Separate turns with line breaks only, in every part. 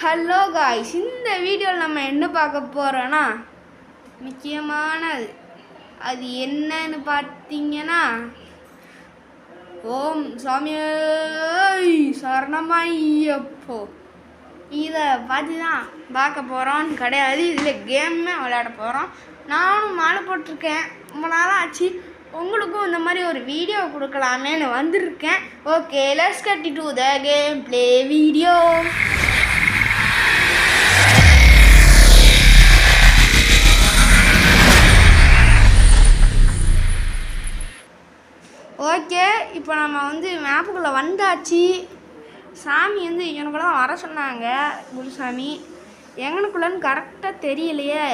Hello guys, இந்த வீடியோவில் நம்ம என்ன பார்க்க போகிறோன்னா முக்கியமானது. அது என்னன்னு பார்த்தீங்கன்னா, ஓம் சாமியே சரணமையப்போ இதை பார்த்து தான் பார்க்க போகிறோன்னு கிடையாது. இதில் கேமே விளையாட போகிறோம். நானும் மாலை போட்டிருக்கேன், ரொம்ப நாளாக ஆச்சு. உங்களுக்கும் இந்த மாதிரி ஒரு வீடியோ கொடுக்கலாமேன்னு வந்திருக்கேன். Okay, let's get to the game play video. Okay, இப்போ நம்ம மேப்புக்குள்ளே வந்தாச்சு. சாமி எனக்குள்ள தான் வர சொன்னாங்க. குருசாமி எங்கனுக்குள்ளன்னு கரெக்டாக தெரியலையே.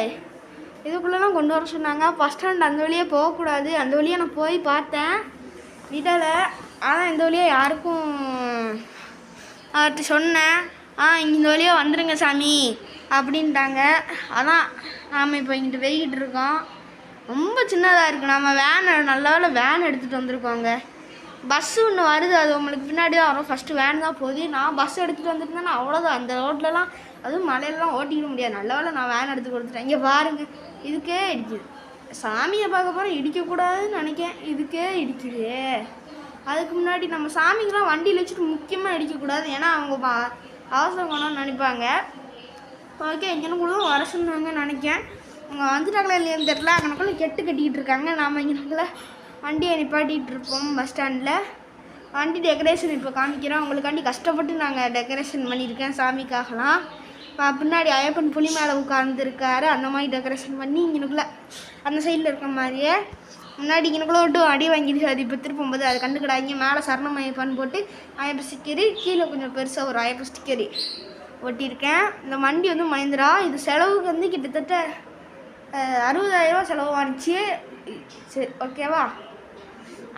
இதுக்குள்ளே கொண்டு வர சொன்னாங்க. ஃபஸ்ட் ஸ்டாண்ட் அந்த வழியே போகக்கூடாது. அந்த வழியாக நான் போய் பார்த்தேன், விடலை. ஆனால் இந்த வழியாக யாருக்கும் அவர்கிட்ட சொன்னேன். இந்த வழியாக வந்துடுங்க சாமி அப்படின்ட்டாங்க. அதான் நாம் இப்போ இங்கிட்டு போய்கிட்டு இருக்கோம். ரொம்ப சின்னதாக இருக்குது. நம்ம நல்ல வேலை வேன் எடுத்துகிட்டு வந்திருக்கோங்க. பஸ்ஸு ஒன்று வருது, அது உங்களுக்கு பின்னாடி தான் வரும். ஃபஸ்ட்டு வேன் தான் போகுது. நான் பஸ் எடுத்துகிட்டு வந்துருந்தேன்னா அவ்வளோதான். அந்த ரோட்லலாம் அதுவும் மலையிலலாம் ஓட்டிக்கிட முடியாது. நல்ல வேலை நான் வேன் எடுத்து கொடுத்துட்டேன். இங்கே பாருங்கள், இதுக்கே இடிக்குது. சாமியை பார்க்க போகிறோம், இடிக்கக்கூடாதுன்னு நினைக்கேன். இதுக்கே இடிக்குது. அதுக்கு முன்னாடி நம்ம சாமிக்கெலாம் வண்டியில் வச்சுட்டு முக்கியமாக இடிக்கக்கூடாது. ஏன்னா அவங்க அவசரம் பண்ணணும்னு நினைப்பாங்க. ஓகே, இங்கனுக்குள்ள வர சொன்னாங்கன்னு நினைக்கேன். அவங்க வந்துட்டாங்களா இல்லையான்னு தெரில. அங்கனக்குள்ளே கட்டிக்கிட்டு இருக்காங்க. நாம் இங்கனக்குள்ள வண்டியை நிப்பாட்டிகிட்டு இருப்போம் பஸ் ஸ்டாண்டில். வண்டி டெக்கரேஷன் இப்போ காமிக்கிறோம் உங்களுக்காண்டி. கஷ்டப்பட்டு நாங்கள் டெக்கரேஷன் பண்ணியிருக்கேன் சாமிக்காகலாம். பின்னாடி ஐயப்பன் புலி மேலே உட்காந்துருக்காரு. அந்த மாதிரி டெக்கரேஷன் பண்ணி இங்கனுக்குள்ளே அந்த சைடில் இருக்க மாதிரியே முன்னாடி இங்கனுக்குள்ளே விட்டு அடி வாங்கிடுச்சு. அது இப்போ திருப்பும்போது அது கண்டுக்கிடாங்க. மேலே சரணம் ஐயப்பன் போட்டு ஐயப்ப ஸ்டிக்கரு, கீழே கொஞ்சம் பெருசாக ஒரு ஐயப்ப ஸ்டிக்கரு ஒட்டியிருக்கேன். இந்த வண்டி மஹிந்திரா. இது செலவுக்கு கிட்டத்தட்ட 60,000 செலவானுச்சு. சரி, ஓகேவா?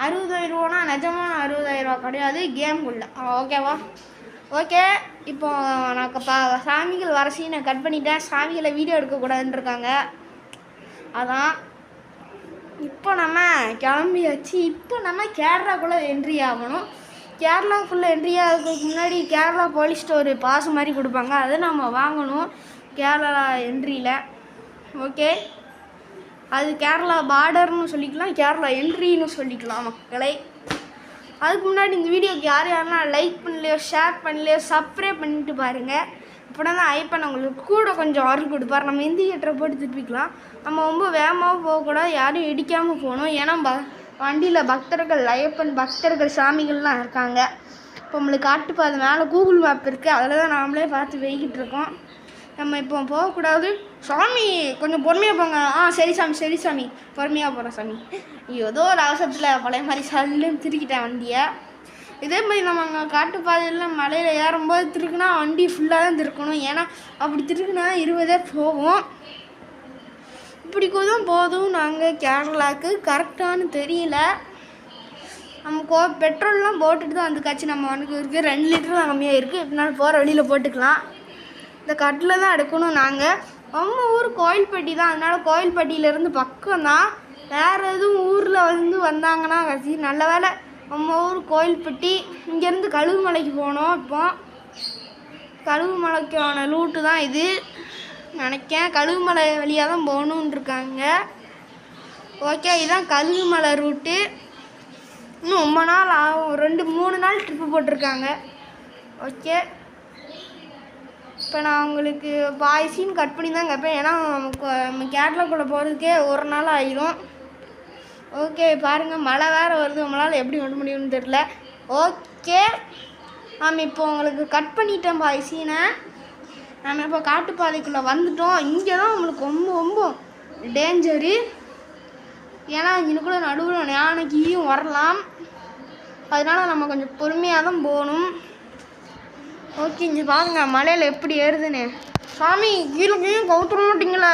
60,000 நிஜமான 60,000 கிடையாது, கேமுக்குள்ள. ஓகேவா? ஓகே, இப்போ நான் சாமிகள் வர சீனை கட் பண்ணிட்டேன். சாமிகளை வீடியோ எடுக்கக்கூடாதுன்னு இருக்காங்க. அதான் இப்போ நம்ம கிளம்பியாச்சு. இப்போ நம்ம கேரளாக்குள்ளே என்ட்ரி ஆகணும். கேரளாக்குள்ளே என்ட்ரி ஆகிறதுக்கு முன்னாடி கேரளா போலீஸ்ட்டு ஒரு பாஸ் மாதிரி கொடுப்பாங்க. அதை நம்ம வாங்கணும் கேரளா என்ட்ரியில். ஓகே, அது கேரளா பார்டர்னு சொல்லிக்கலாம், கேரளா என்ட்ரின்னு சொல்லிக்கலாம் மக்களை. அதுக்கு முன்னாடி இந்த வீடியோக்கு யாரெல்லாம் லைக் பண்ணலையோ, ஷேர் பண்ணலையோ, சப்ஸ்கிரைப் பண்ணிட்டு பாருங்கள். இப்போனா தான் ஐப்பன் உங்களுக்கு கூட கொஞ்சம் அருள் கொடுப்பார். நம்ம இண்டிகேட்டரை போட்டு திருப்பிக்கலாம். நம்ம ரொம்ப வேகமாக போகக்கூடாது, யாரும் இடிக்காமல் போகணும். ஏன்னா வண்டியில் பக்தர்கள், ஐயப்பன் பக்தர்கள், சாமிகள்லாம் இருக்காங்க. இப்போ நம்மளுக்கு காட்டுப்பாதை மேலே கூகுள் மேப் இருக்குது, அதில் தான் நாமளே பார்த்து போய்கிட்டு இருக்கோம். நம்ம இப்போ போகக்கூடாது. சாமி கொஞ்சம் பொறுமையாக போங்க. சரி சாமி, சரி சாமி, பொறுமையாக போகிறோம் சாமி. ஏதோ ஒரு அவசரத்தில் பழைய மாதிரி சல்லுன்னு திருக்கிட்டேன் வண்டியை. இதே மாதிரி நம்ம அங்கே காட்டுப்பாதையில் மலையில் ஏறும்போது திருக்குனா வண்டி ஃபுல்லாக தான் திருக்கணும். ஏன்னா அப்படி திருக்குனா 20 போகும். இப்படி தான் போதும். நாங்கள் கேரளாவுக்கு கரெக்டானு தெரியல. நம்ம பெட்ரோல்லாம் போட்டுட்டு தான் வந்துக்காச்சு. நம்ம வண்டிக்கு இருக்குது 2 லிட்டர் தான் கம்மியாக இருக்குது. எப்படினாலும் போகிற வழியில் போட்டுக்கலாம். இந்த கட்டில் தான் எடுக்கணும். நாங்கள் நம்ம ஊர் கோயில்பட்டி தான், அதனால் கோயில்பட்டியிலேருந்து பக்கம் தான். வேறு எதுவும் ஊரில் வந்தாங்கன்னா கட்சி நல்ல வேலை. நம்ம ஊர் கோயில்பட்டி. இங்கேருந்து கழுகுமலைக்கு போனோம். இப்போ கழுகுமலைக்கான ரூட்டு தான் இது நினைக்கேன். கழுகுமலை வழியாக தான் போகணுன்னு இருக்காங்க. ஓகே, இதுதான் கழுகுமலை ரூட்டு. இன்னும் ரொம்ப நாள் ஆகும், 2-3 நாள் ட்ரிப்பு போட்டிருக்காங்க. ஓகே, இப்போ நான் உங்களுக்கு பாய்ஸின்னு கட் பண்ணி தான் கேட்பேன். ஏன்னா நம்ம கேரளாக்குள்ளே போகிறதுக்கே 1 நாள் ஆகிடும். ஓகே, பாருங்கள், மழை வேறு வருது. நம்மளால் எப்படி பண்ண முடியும்னு தெரில. ஓகே, நாம் இப்போ உங்களுக்கு கட் பண்ணிட்டேன் பாய்ஸினை. நம்ம இப்போ காட்டுப்பாதைக்குள்ளே வந்துட்டோம். இங்கே தான் நம்மளுக்கு ரொம்ப ரொம்ப டேஞ்சரு. ஏன்னா இங்கனுக்குள்ள நடுவில் யானைக்கும் வரலாம். அதனால் நம்ம கொஞ்சம் பொறுமையாக தான் போகணும். ஓகே, இங்கே பாருங்க மலையில் எப்படி ஏறுதுன்னு. சாமி கீழே கவுத்துட மாட்டிங்களே.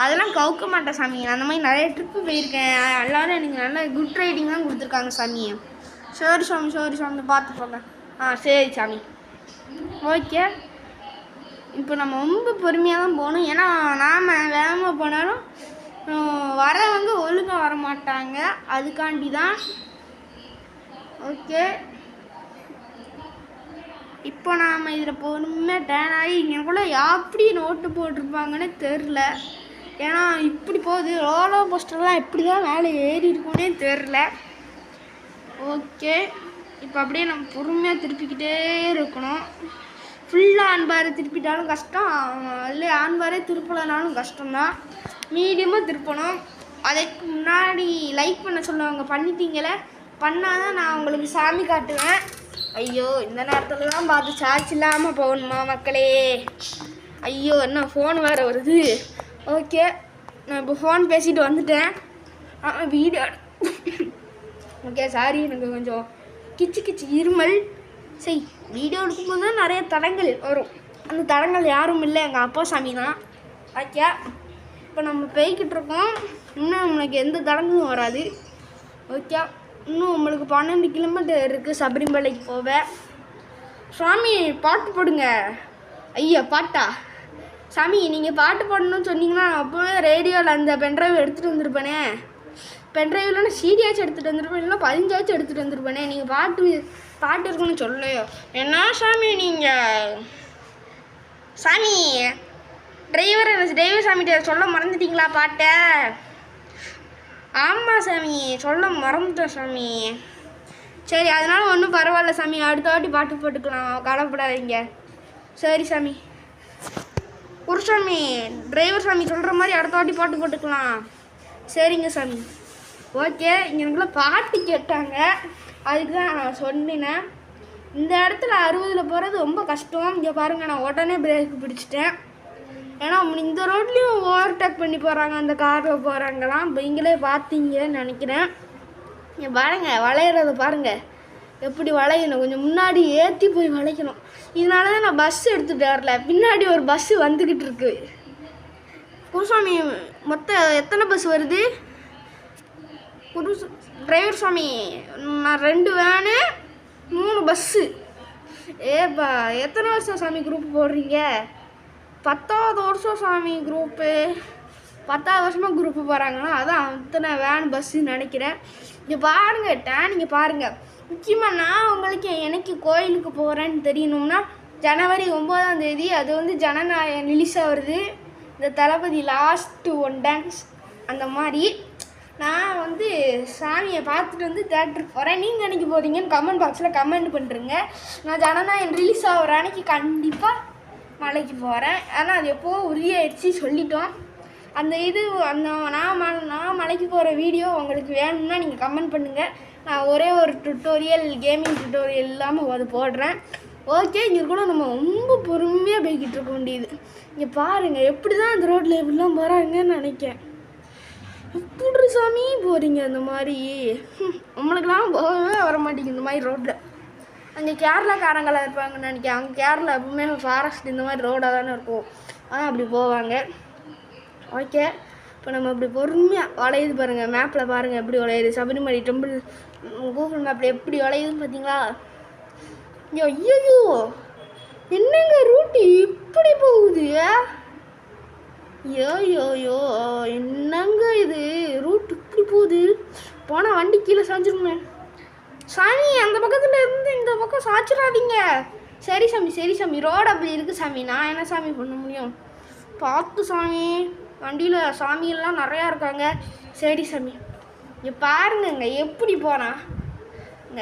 அதெல்லாம் கவுக்க மாட்டேன் சாமி. அந்த மாதிரி நிறைய ட்ரிப்பு போயிருக்கேன். எல்லோரும் எனக்கு நல்ல குட் ரைடிங் தான் கொடுத்துருக்காங்க சாமி. சரி சாமி, சரி சாமி, பார்த்து போங்க. சரி சாமி. ஓகே, இப்போ நம்ம ரொம்ப பொறுமையாக தான் போகணும். ஏன்னா நாம் வேகமாக போனாலும் வரவங்க ஒழுங்காக வர மாட்டாங்க. அதுக்காண்டி தான். ஓகே, இப்போ நாம் இதில் பொறுமையாக டேன் ஆகி இங்கேக்குள்ளே எப்படி நோட்டு போட்டிருப்பாங்கன்னு தெரில. ஏன்னா இப்படி போகுது. ரோலர் கோஸ்டர்லாம் எப்படி தான் மேலே ஏறி இருக்குன்னே தெரில. ஓகே, இப்போ அப்படியே நம்ம பொறுமையாக திருப்பிக்கிட்டே இருக்கணும். ஃபுல்லாக ஆன்பாரை திருப்பிட்டாலும் கஷ்டம், இல்லை ஆன்பாரே திருப்பலைனாலும் கஷ்டம்தான். மீடியமாக திருப்பணும். அதுக்கு முன்னாடி லைக் பண்ண சொல்லுவாங்க, பண்ணிட்டீங்களே. பண்ணால் தான் நான் உங்களுக்கு சாமி காட்டுவேன். ஐயோ, இந்த நேரத்தில் தான் பார்த்து சார்ஜ் இல்லாமல் போகணுமா மக்களே? ஐயோ, என்ன ஃபோன் வேறு வருது. ஓகே, நான் இப்போ ஃபோன் பேசிட்டு வந்துட்டேன். வீடியோ ஓகே, சாரி, எனக்கு கொஞ்சம் கிச்சு இருமல். சரி, வீடியோ எடுக்கும்போது தான் நிறைய தடங்கள் வரும். அந்த தடங்கள் யாரும் இல்லை, எங்கள் அப்பா சாமி தான். ஓகே, இப்போ நம்ம போய்கிட்டு இருக்கோம். இன்னும் நம்மளுக்கு எந்த தடங்களும் வராது. ஓகே, இன்னும் நம்மளுக்கு 12 கிலோமீட்டர் இருக்குது சபரிமலைக்கு போவேன். சாமி பாட்டு போடுங்க. ஐயா, பாட்டா? சாமி, நீங்கள் பாட்டு பாடணும்னு சொன்னீங்கன்னா அப்போவே ரேடியோவில் அந்த பென்ட்ரைவ் எடுத்துகிட்டு வந்திருப்பேனே. பென்ட்ரைவ்லன்னா சீடியாச்சும் எடுத்துகிட்டு வந்திருப்பேன், இல்லைன்னா 15 எடுத்துகிட்டு வந்திருப்பேனே. நீங்கள் பாட்டு இருக்குன்னு சொல்லலையோ? என்ன சாமி நீங்கள்? சாமி, டிரைவர் சாமிகிட்ட சொல்ல மறந்துட்டீங்களா பாட்டை? ஆமாம் சாமி, சொல்ல மறந்துட்டேன் சாமி. சரி, அதனால ஒன்றும் பரவாயில்ல சாமி, அடுத்த வாட்டி பாட்டு போட்டுக்கலாம், கவலைப்படாதீங்க. சரி சாமி. குருசாமி, டிரைவர் சாமி சொல்கிற மாதிரி அடுத்த வாட்டி பாட்டு போட்டுக்கலாம். சரிங்க சாமி. ஓகே, இங்கேக்குள்ளே பாட்டு கேட்டாங்க, அதுக்கு தான் நான் சொன்னேன். இந்த இடத்துல 60 போகிறது ரொம்ப கஷ்டம். இங்கே பாருங்கள், நான் உடனே பிரேக் பிடிச்சிட்டேன். ஏன்னா இந்த ரோட்லேயும் ஓவர்டேக் பண்ணி போகிறாங்க, அந்த காரில் போகிறாங்கலாம். நீங்களே பார்த்தீங்கன்னு நினைக்கிறேன். இங்கே பாருங்கள், வளையிறத பாருங்கள், எப்படி வளையணும். கொஞ்சம் முன்னாடி ஏற்றி போய் வளைக்கணும். இதனால தான் நான் பஸ் எடுத்துகிட்டு வரல. பின்னாடி ஒரு பஸ்ஸு வந்துக்கிட்டு இருக்கு. குருசாமி, மொத்தம் எத்தனை பஸ் வருது? டிரைவர் சாமி, நான் 2 வேனு 3 பஸ்ஸு. ஏப்பா, எத்தனை வருஷம் சாமி குரூப் போடுறீங்க? 10வது வருஷம் சாமி குரூப்பு. 10வது வருஷமாக குரூப்பு போகிறாங்கன்னா அதான் அத்தனை வேன் பஸ்ஸுன்னு நினைக்கிறேன். இங்கே பாருங்கள், இங்கே பாருங்கள். முக்கியமாக நான் உங்களுக்கு எனக்கு கோயிலுக்கு போகிறேன்னு தெரியணும்னா ஜனவரி 9ஆம் தேதி அது வந்து ஜனநாயகம் ரிலீஸாக வருது. இந்த தளபதி லாஸ்ட்டு 1 டான்ஸ் அந்த மாதிரி நான் வந்து சாமியை பார்த்துட்டு வந்து தேட்டருக்கு போகிறேன். நீங்கள் அன்றைக்கி போகிறீங்கன்னு கமெண்ட் பாக்ஸில் கமெண்ட் பண்ணுறேங்க. நான் ஜனநாயகம் ரிலீஸ் ஆகிற அன்றைக்கி கண்டிப்பாக மலைக்கு போகிறேன். ஆனால் அது எப்போது உறுதியாயிடுச்சு, சொல்லிட்டோம். நான் மலைக்கு போகிற வீடியோ உங்களுக்கு வேணும்னா நீங்கள் கமெண்ட் பண்ணுங்கள். நான் ஒரே ஒரு டுட்டோரியல், கேமிங் டுட்டோரியல் இல்லாமல் அது போடுறேன். ஓகே, இங்கே கூட நம்ம ரொம்ப பொறுமையாக போய்கிட்டு இருக்க வேண்டியது. இங்கே பாருங்கள், எப்படி தான் அந்த ரோட்டில் எப்படிலாம் போகிறாங்கன்னு நினைக்கிறேன். எப்படி சாமி போகிறீங்க அந்த மாதிரி? நம்மளுக்கெல்லாம் போகவே வர மாட்டேங்குது இந்த மாதிரி ரோட்டில். அங்கே கேரளாக்காரங்களாக இருப்பாங்கன்னு நினைக்கிறேன். அங்கே கேரளா எப்பவுமே ஃபாரஸ்ட் இந்த மாதிரி ரோடாக தானே இருக்கும், அப்படி போவாங்க. ஓகே, இப்போ நம்ம அப்படி பொறுமையாக வளையுது பாருங்கள், மேப்பில் பாருங்கள் எப்படி வளையுது. சபரிமலை டெம்பிள் கூகுள் மேப்பில் எப்படி வளையுதுன்னு பார்த்தீங்களா? ஐயோ, என்னங்க ரூட்டு இப்படி போகுது? யோ என்னங்க இது ரூட் இப்படி போகுது? போனால் வண்டி கீழே சாஞ்சிருமே. சாமி, அந்த பக்கத்தில் இருந்து இந்த பக்கம் சாய்ச்சிடாதீங்க. சரி சாமி, ரோடு அப்படி இருக்குது சாமி, நான் என்ன சாமி பண்ண முடியும்? பார்த்து சாமி, வண்டியில் சாமியெல்லாம் நிறையா இருக்காங்க. சரி சாமி. இங்கே பாருங்கங்க எப்படி போனாங்க.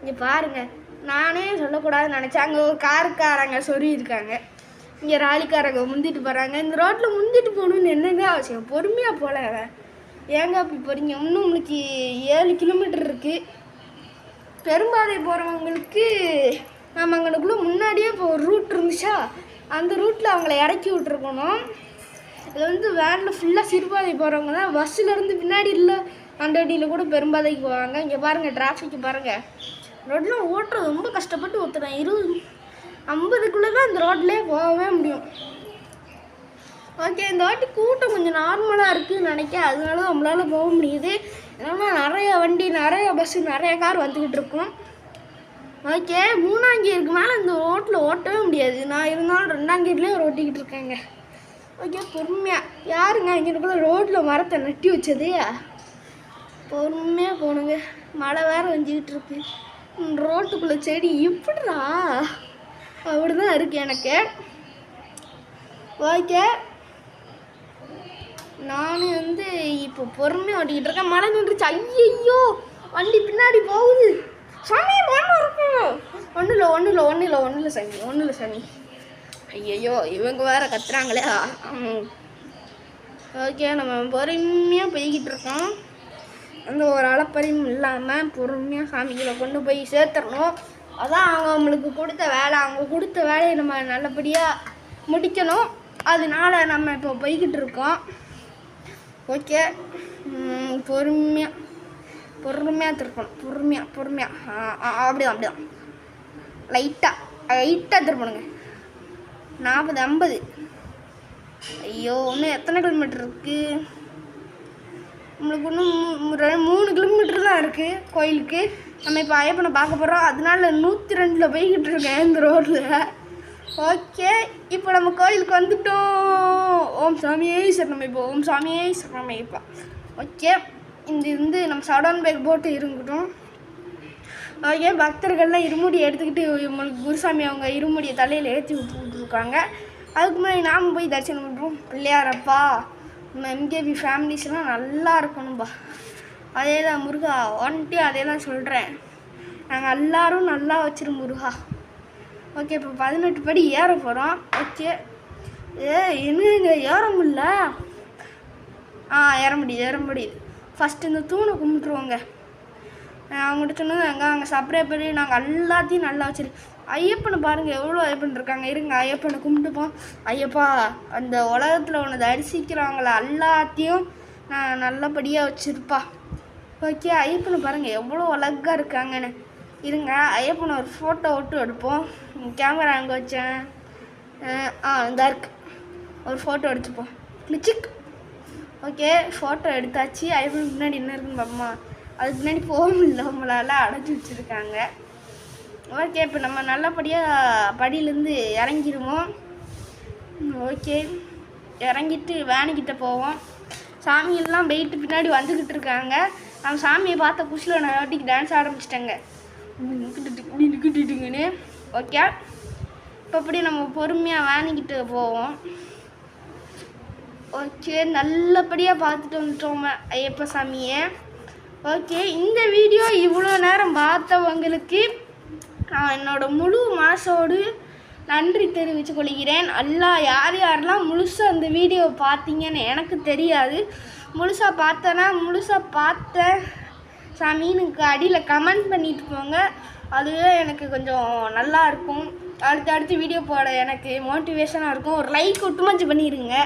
இங்கே பாருங்கள், நானே சொல்லக்கூடாதுன்னு நினச்சேன். அங்கே ஒரு காருக்காரங்க சொல்லியிருக்காங்க, இங்கே ராலிக்காரங்க முந்திட்டு போகிறாங்க. இந்த ரோட்டில் முந்திட்டு போகணுன்னு என்னங்க அவசியம்? பொறுமையாக போகல. ஏங்க அப்படி போகிறீங்க? இன்னும் உங்களுக்கு 7 கிலோமீட்டர் இருக்குது. பெரும்பாதை போகிறவங்களுக்கு நம்ம அங்கனுக்குள்ளே முன்னாடியே இப்போ ஒரு ரூட் இருந்துச்சா, அந்த ரூட்டில் அவங்கள இறக்கி விட்ருக்கணும். இது வந்து வேனில் ஃபுல்லாக சிறுபாதை போகிறவங்க தான். பஸ்ஸிலேருந்து பின்னாடி இல்லை அந்த வண்டியில் கூட பெரும்பாதைக்கு போவாங்க. இங்கே பாருங்கள், டிராஃபிக்கு பாருங்கள். ரோட்டில் ஓட்டுறது ரொம்ப கஷ்டப்பட்டு ஒருத்தரேன். 20-50க்குள்ளே தான் இந்த ரோட்லேயே போகவே முடியும். ஓகே, இந்த வாட்டி கூட்டம் கொஞ்சம் நார்மலாக இருக்குதுன்னு நினைக்கிறேன். அதனால நம்மளால் போக முடியுது. ஏன்னா நிறைய வண்டி, நிறைய பஸ்ஸு, நிறைய கார் வந்துக்கிட்டு இருக்கும். ஓகே, 3ஆம் கியருக்கு மேலே இந்த ரோட்டில் ஓட்டவே முடியாது. நான் இருந்தாலும் 2ஆம் கியர்லேயே ஓட்டிக்கிட்டு இருக்கேங்க. ஓகே, பொறுமையாக. யாருங்க இங்கே கூட ரோட்டில் மரத்தை நட்டி வச்சது? பொறுமையாக போகணுங்க. மழை வேறு வந்துக்கிட்டு இருக்கு. ரோட்டுக்குள்ளே செடி எப்படிடா? அப்படி தான் இருக்குது எனக்கு. ஓகே, நான் வந்து இப்போ பொறுமையாக ஓட்டிக்கிட்டு இருக்கேன். மழை நின்றுச்சு. ஐயோ, வண்டி பின்னாடி போகுது. சாமி மண்ணு இருக்கு. ஒன்றும் இல்லை சாமி. ஐயோ, இவங்க வேற கத்துறாங்களே. ஓகே, நம்ம பொறுமையாக போய்கிட்டு இருக்கோம். அந்த ஒரு அளப்பறையும் இல்லாமல் பொறுமையாக சாமிகளை கொண்டு போய் சேர்த்துடணும். அதான் அவங்களுக்கு கொடுத்த வேலை. அவங்க கொடுத்த வேலையை நம்ம நல்லபடியாக முடிக்கணும். அதனால நம்ம இப்போ போய்கிட்டு இருக்கோம். ஓகே, பொறுமையாக திருப்பணும். பொறுமையாக அப்படிதான் லைட்டாக திருப்பணுங்க. 40 50. ஐயோ, இன்னும் எத்தனை கிலோமீட்டர் இருக்குது? நம்மளுக்கு இன்னும் 3 கிலோமீட்டர் தான் இருக்குது கோயிலுக்கு. நம்ம இப்போ ஐயப்பனை பார்க்க போகிறோம். அதனால 102 போய்கிட்டு இருக்கேன் இந்த ரோட்டில். ஓகே, இப்போ நம்ம கோயிலுக்கு வந்துட்டோம். ஓம் சாமியே சரணம். இப்போ ஓம் சாமியே சரணம். இப்போ ஓகே, இந்த நம்ம சடன் பேக் போட்டு இருக்கட்டும். ஓகே, பக்தர்கள்லாம் இருமுடி எடுத்துக்கிட்டு நம்மளுக்கு குருசாமி அவங்க இருமுடியை தலையில் ஏற்றி விட்டுருக்காங்க. அதுக்கு முன்னாடி நாம் போய் தரிசனம் பண்ணுறோம். பிள்ளையாரப்பா, நம்ம எம்கேபி ஃபேமிலிஸ்லாம் நல்லா இருக்கணும்பா. அதே தான் முருகா, வந்துட்டு அதே தான் சொல்கிறேன். நாங்கள் எல்லோரும் நல்லா வச்சிரும் முருகா. ஓகே, இப்போ 18 படி ஏற போகிறோம். ஓகே, என்னங்க ஏற முடியல. ஏற முடியுது. ஃபஸ்ட்டு இந்த தூணை கும்பிட்டுருவோங்க. அவங்கள்ட்ட சொன்னது அங்கே சப்ரே பண்ணி நாங்கள் எல்லாத்தையும் நல்லா வச்சிருக்கோம். ஐயப்பனை பாருங்கள், எவ்வளோ ஐயப்பன் இருக்காங்க. இருங்க, ஐயப்பனை கும்பிட்டுப்போம். ஐயப்பா, அந்த உலகத்தில் ஒன்று தரிசிக்கிறவங்கள எல்லாத்தையும் நான் நல்லபடியாக வச்சுருப்பா. ஓகே, ஐயப்பனை பாருங்கள் எவ்வளோ அழகாக இருக்காங்கன்னு. இருங்க, ஐயப்பனை ஒரு ஃபோட்டோ விட்டு எடுப்போம். கேமரா அங்கே வச்சேன். இந்த இருக்கு, ஒரு ஃபோட்டோ எடுத்துப்போம். கிளிச்சிக். ஓகே, ஃபோட்டோ எடுத்தாச்சு. ஐயப்பன் முன்னாடி என்ன இருக்குன்னு பாப்போமா. அதுக்கு முன்னாடி போக முடியல, நம்மளால் அடைச்சி வச்சுருக்காங்க. ஓகே, இப்போ நம்ம நல்லபடியாக படியிலேருந்து இறங்கிடுவோம். ஓகே, இறங்கிட்டு வேனிக்கிட்ட போவோம். சாமியெல்லாம் போயிட்டு பின்னாடி வந்துக்கிட்டு இருக்காங்க. நம்ம சாமியை பார்த்த குஷியில் நான் வாட்டிக்கு டான்ஸ் ஆரம்பிச்சிட்டேங்க. நிற்கிட்டுங்கன்னு. ஓகே, இப்போ அப்படி நம்ம பொறுமையாக வேனிக்கிட்டு போவோம். ஓகே, நல்லபடியாக பார்த்துட்டு வந்துட்டோம் ஐயப்ப சாமியை. ஓகே, இந்த வீடியோ இவ்வளோ நேரம் பார்த்தவங்களுக்கு நான் என்னோட முழு மனசோடு நன்றி தெரிவித்து கொள்கிறேன். யாரெல்லாம் முழுசாக அந்த வீடியோவை பார்த்தீங்கன்னு எனக்கு தெரியாது. முழுசாக பார்த்த சாமின்னு அடியில் கமெண்ட் பண்ணிட்டு போங்க. அதுவே எனக்கு கொஞ்சம் நல்லாயிருக்கும். அடுத்தடுத்து வீடியோ போட எனக்கு மோட்டிவேஷனாக இருக்கும். ஒரு லைக் ஒட்டுமாச்சு பண்ணிடுங்க.